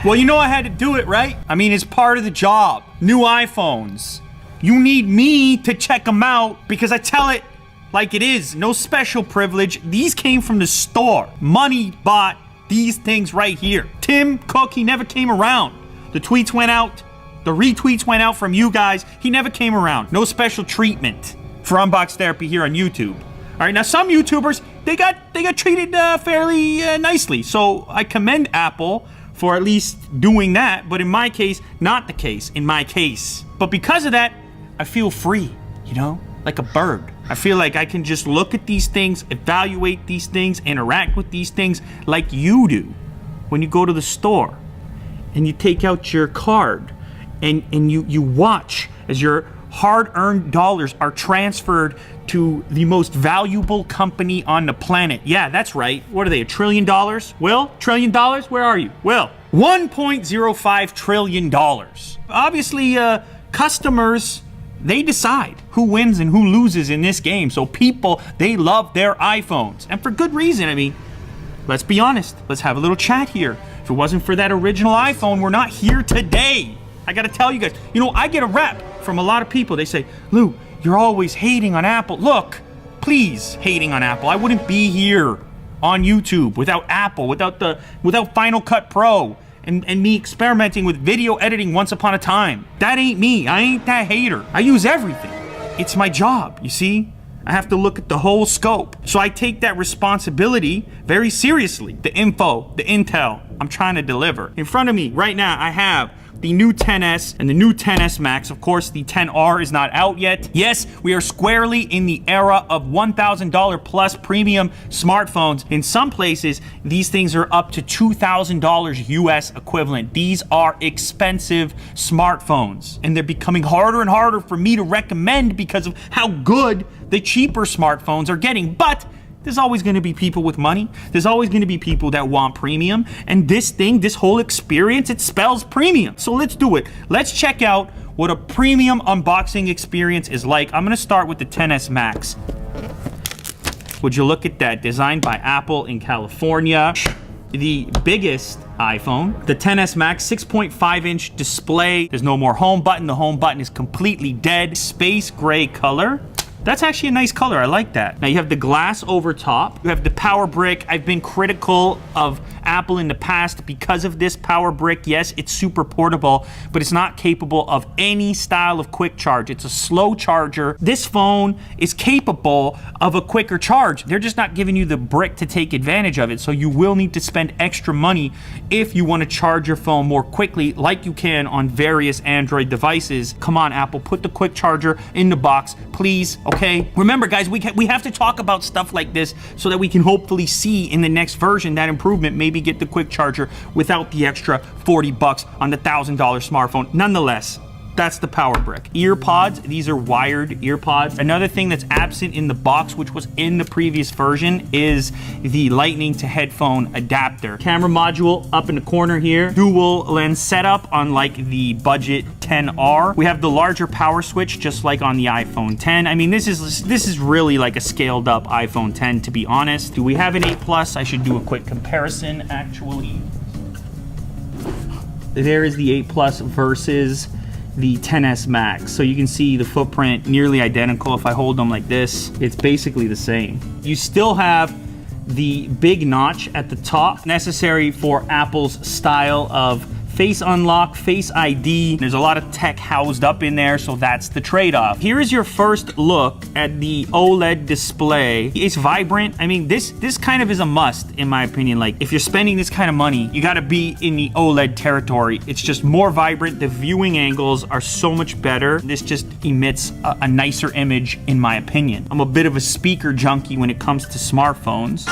Well, you know I had to do it, right? I mean, it's part of the job. New iPhones. You need me to check them out because I tell it like it is. No special privilege. These came from the store. Money bought these things right here. Tim Cook, he never came around. The tweets went out. The retweets went out from you guys. He never came around. No special treatment for Unbox Therapy here on YouTube. All right, now some YouTubers, they got treated fairly nicely. So I commend Apple for at least doing that. But in my case, not the case. In my case. But because of that, I feel free, you know, like a bird. I feel like I can just look at these things, evaluate these things, interact with these things like you do when you go to the store and you take out your card and you watch as your hard-earned dollars are transferred to the most valuable company on the planet. Yeah, that's right. What are they, $1 trillion? Will, $1 trillion? Where are you? Will, $1.05 trillion. Obviously, customers, they decide who wins and who loses in this game. So people, they love their iPhones. And for good reason. I mean, let's be honest. Let's have a little chat here. If it wasn't for that original iPhone, we're not here today. I gotta tell you guys, you know, I get a rep from a lot of people. They say, Lou, you're always hating on Apple. Look, please, hating on Apple. I wouldn't be here on YouTube without Apple, without Final Cut Pro and me experimenting with video editing once upon a time. That ain't me. I ain't that hater. I use everything. It's my job, you see? I have to look at the whole scope. So I take that responsibility very seriously. The info, the intel I'm trying to deliver. In front of me right now, I have the new XS and the new XS Max. Of course, the XR is not out yet. Yes, we are squarely in the era of $1,000 plus premium smartphones. In some places, these things are up to $2,000 US equivalent. These are expensive smartphones, and they're becoming harder and harder for me to recommend because of how good the cheaper smartphones are getting. But there's always going to be people with money. There's always going to be people that want premium. And this thing, this whole experience, it spells premium. So let's do it. Let's check out what a premium unboxing experience is like. I'm going to start with the XS Max. Would you look at that? Designed by Apple in California. The biggest iPhone. The XS Max, 6.5-inch display. There's no more home button. The home button is completely dead. Space gray color. That's actually a nice color. I like that. Now you have the glass over top. You have the power brick. I've been critical of Apple in the past because of this power brick. Yes, it's super portable, but it's not capable of any style of quick charge. It's a slow charger. This phone is capable of a quicker charge. They're just not giving you the brick to take advantage of it. So you will need to spend extra money if you want to charge your phone more quickly, like you can on various Android devices. Come on, Apple, put the quick charger in the box, please. Okay, remember guys, we have to talk about stuff like this so that we can hopefully see in the next version that improvement, maybe get the quick charger without the extra $40 on the $1,000 smartphone. Nonetheless, that's the power brick. Ear pods, these are wired ear pods. Another thing that's absent in the box, which was in the previous version, is the lightning to headphone adapter. Camera module up in the corner here. Dual lens setup, unlike the budget XR. We have the larger power switch, just like on the iPhone X. I mean, this is really like a scaled up iPhone X, to be honest. Do we have an 8 Plus? I should do a quick comparison, actually. There is the 8 Plus versus the XS Max. So you can see the footprint nearly identical. If I hold them like this, it's basically the same. You still have the big notch at the top, necessary for Apple's style of Face Unlock, Face ID. There's a lot of tech housed up in there, so that's the trade-off. Here is your first look at the OLED display. It's vibrant. I mean, this kind of is a must, in my opinion. Like, if you're spending this kind of money, you gotta be in the OLED territory. It's just more vibrant. The viewing angles are so much better. This just emits a nicer image, in my opinion. I'm a bit of a speaker junkie when it comes to smartphones.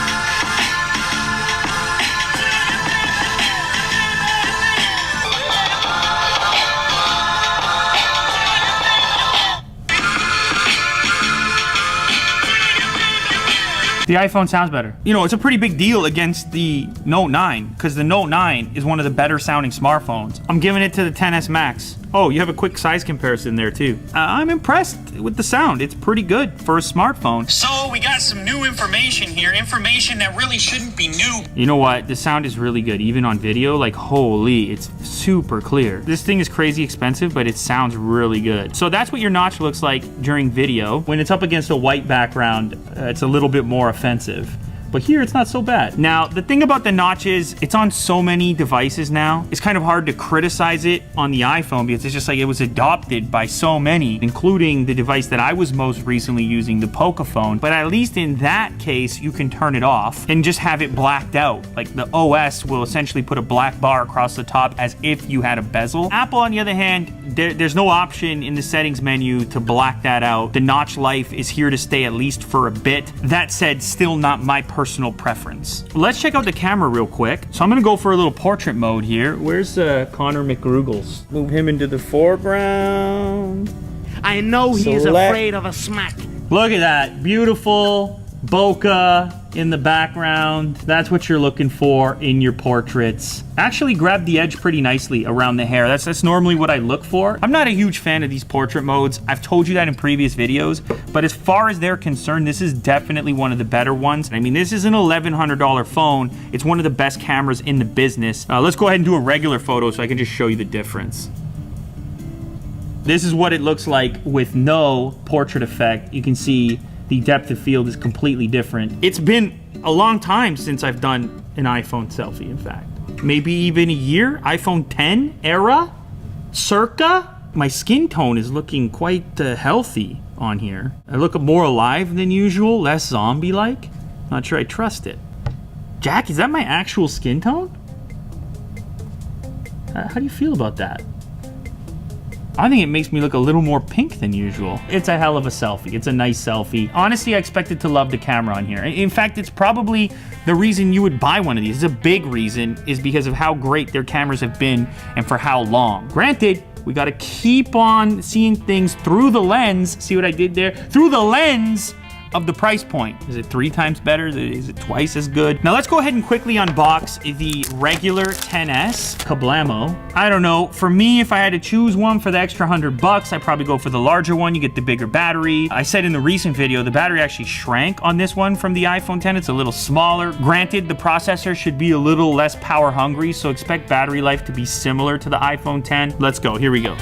The iPhone sounds better. You know, it's a pretty big deal against the Note 9 because the Note 9 is one of the better sounding smartphones. I'm giving it to the XS Max. Oh, you have a quick size comparison there too. I'm impressed with the sound. It's pretty good for a smartphone. So we got some new information here, information that really shouldn't be new. You know what? The sound is really good, even on video. Like, holy, it's super clear. This thing is crazy expensive, but it sounds really good. So that's what your notch looks like during video. When it's up against a white background, it's a little bit more offensive. But here, it's not so bad. Now, the thing about the notch is, it's on so many devices now. It's kind of hard to criticize it on the iPhone because it's just like it was adopted by so many, including the device that I was most recently using, the Pocophone. But at least in that case, you can turn it off and just have it blacked out. Like the OS will essentially put a black bar across the top as if you had a bezel. Apple, on the other hand, there's no option in the settings menu to black that out. The notch life is here to stay at least for a bit. That said, still not my personal preference. Let's check out the camera real quick. So I'm gonna go for a little portrait mode here. Where's Connor McGroogles? Move him into the foreground. I know he's afraid of a smack. Look at that, beautiful bokeh in the background. That's what you're looking for in your portraits. Actually grabbed the edge pretty nicely around the hair. That's normally what I look for. I'm not a huge fan of these portrait modes. I've told you that in previous videos, but as far as they're concerned, this is definitely one of the better ones. I mean, this is an $1,100 phone. It's one of the best cameras in the business. Let's go ahead and do a regular photo so I can just show you the difference. This is what it looks like with no portrait effect. You can see the depth of field is completely different. It's been a long time since I've done an iPhone selfie, in fact. Maybe even a year, iPhone 10 era, circa. My skin tone is looking quite healthy on here. I look more alive than usual, less zombie-like. Not sure I trust it. Jack, is that my actual skin tone? How do you feel about that? I think it makes me look a little more pink than usual. It's a hell of a selfie. It's a nice selfie. Honestly, I expected to love the camera on here. In fact, it's probably the reason you would buy one of these. It's a big reason, is because of how great their cameras have been and for how long. Granted, we gotta keep on seeing things through the lens. See what I did there? Through the lens of the price point. Is it 3 times better? Is it twice as good? Now let's go ahead and quickly unbox the regular 10S Kablamo. I don't know, for me, if I had to choose one for the extra $100, I'd probably go for the larger one. You get the bigger battery. I said in the recent video, the battery actually shrank on this one from the iPhone 10. It's a little smaller. Granted, the processor should be a little less power hungry, so expect battery life to be similar to the iPhone 10. Let's go, here we go.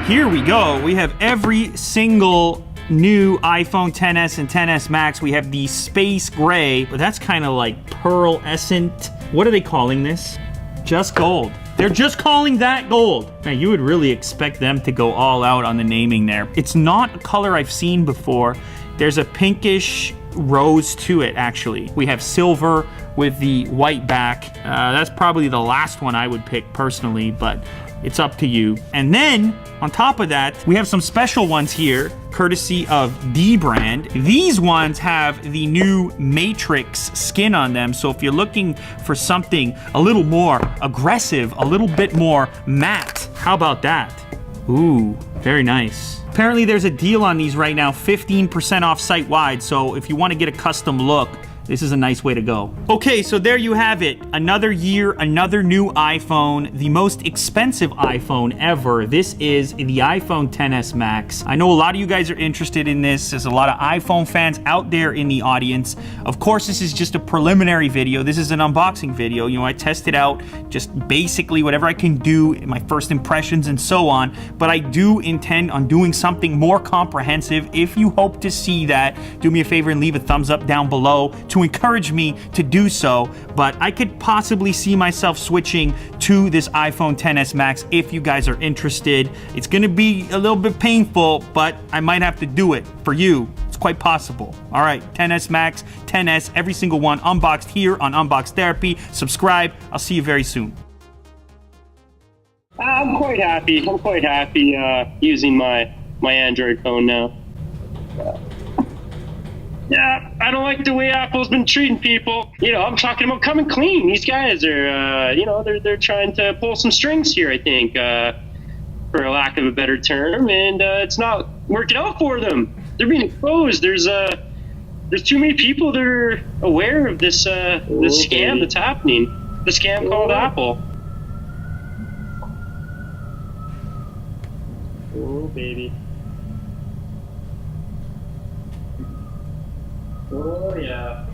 Here we go. We have every single new iPhone 10s and 10s Max. We have the space gray, but that's kind of like pearlescent. What are they calling this? Just gold. They're just calling that gold. Now, you would really expect them to go all out on the naming there. It's not a color I've seen before. There's a pinkish rose to it, actually. We have silver with the white back. That's probably the last one I would pick personally, but it's up to you. And then, on top of that, we have some special ones here, courtesy of D brand. These ones have the new Matrix skin on them, so if you're looking for something a little more aggressive, a little bit more matte, how about that? Ooh, very nice. Apparently there's a deal on these right now, 15% off site-wide, so if you want to get a custom look, this is a nice way to go. Okay, so there you have it. Another year, another new iPhone, the most expensive iPhone ever. This is the iPhone 10s Max. I know a lot of you guys are interested in this. There's a lot of iPhone fans out there in the audience. Of course, this is just a preliminary video. This is an unboxing video. You know, I tested out just basically whatever I can do, my first impressions and so on, but I do intend on doing something more comprehensive. If you hope to see that, do me a favor and leave a thumbs up down below to encourage me to do so, but I could possibly see myself switching to this iPhone 10s Max if you guys are interested. It's gonna be a little bit painful, but I might have to do it for you. It's quite possible. All right, 10s Max, 10s, every single one unboxed here on Unbox Therapy. Subscribe. I'll see you very soon. I'm quite happy. I'm quite happy using my Android phone now. Yeah, I don't like the way Apple's been treating people. You know, I'm talking about coming clean. These guys are, they're trying to pull some strings here, I think, for a lack of a better term, and it's not working out for them. They're being exposed. There's too many people that are aware of this this scam that's happening. The scam called Apple. Oh, baby. Oh, yeah.